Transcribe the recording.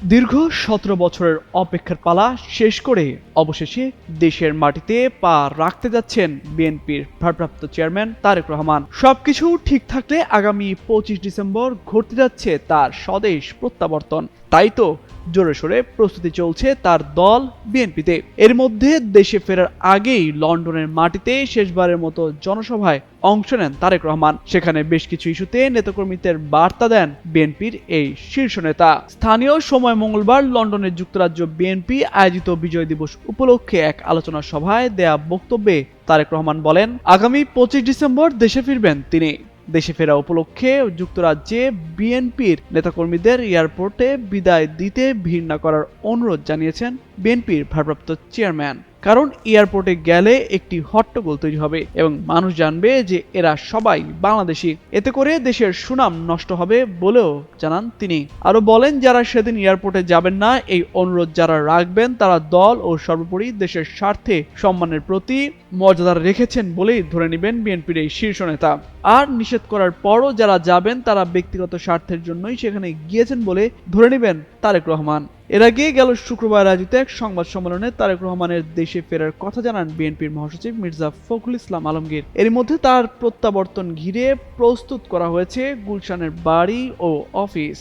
দীর্ঘ ১৭ বছরের অপেক্ষার পালা শেষ করে অবশেষে দেশের মাটিতে পা রাখতে যাচ্ছেন বিএনপির ভারপ্রাপ্ত চেয়ারম্যান তারেক রহমান। সবকিছু ঠিক থাকলে আগামী ২৫ ডিসেম্বর ঘটতে যাচ্ছে তার স্বদেশ প্রত্যাবর্তন। তাই তো জোরে সোরে প্রস্তুতি চলছে তার দল বিএনপিতে। এর মধ্যে দেশে ফেরার আগেই লন্ডনের মাটিতে শেষবারের মতো জনসভায় অংশ নেন তারেক রহমান। সেখানে বেশ কিছু ইস্যুতে নেতাকর্মীদের বার্তা দেন বিএনপির এই শীর্ষ নেতা। স্থানীয় সময় মঙ্গলবার লন্ডনের যুক্তরাজ্য বিএনপি আয়োজিত বিজয় দিবস উপলক্ষে এক আলোচনা সভায় দেয়া বক্তব্যে তারেক রহমান বলেন, আগামী ২৫ ডিসেম্বর দেশে ফিরবেন তিনি। দেশে ফেরা উপলক্ষে যুক্তরাজ্যে বিএনপির নেতাকর্মীদের এয়ারপোর্টে বিদায় দিতে ভিড় না করার অনুরোধ জানিয়েছেন বিএনপির ভারপ্রাপ্ত চেয়ারম্যান। কারণ এয়ারপোর্টে গেলে একটি হট্টগোল তৈরি হবে এবং মানুষ জানবে যে এরা সবাই বাংলাদেশি। এতে করে দেশের সুনাম নষ্ট হবে বলেও জানান তিনি। আরো বলেন, যারা সেদিন এয়ারপোর্টে যাবেন না, এই অনুরোধ যারা রাখবেন তারা দল ও সর্বোপরি দেশের স্বার্থে সম্মানের প্রতি মর্যাদা রেখেছেন বলেই ধরে নেবেন বিএনপির এই শীর্ষ নেতা। আর নিষেধ করার পরও যারা যাবেন তারা ব্যক্তিগত স্বার্থের জন্যই সেখানে গিয়েছেন বলে ধরে নেবেন তারেক রহমান। এর আগে গেল শুক্রবার আয়োজিত এক সংবাদ সম্মেলনে তারেক রহমানের দেশে ফেরার কথা জানান বিএনপির মহাসচিব মির্জা ফখরুল ইসলাম আলমগীর। এর মধ্যে তার প্রত্যাবর্তন ঘিরে প্রস্তুত করা হয়েছে গুলশানের বাড়ি ও অফিস।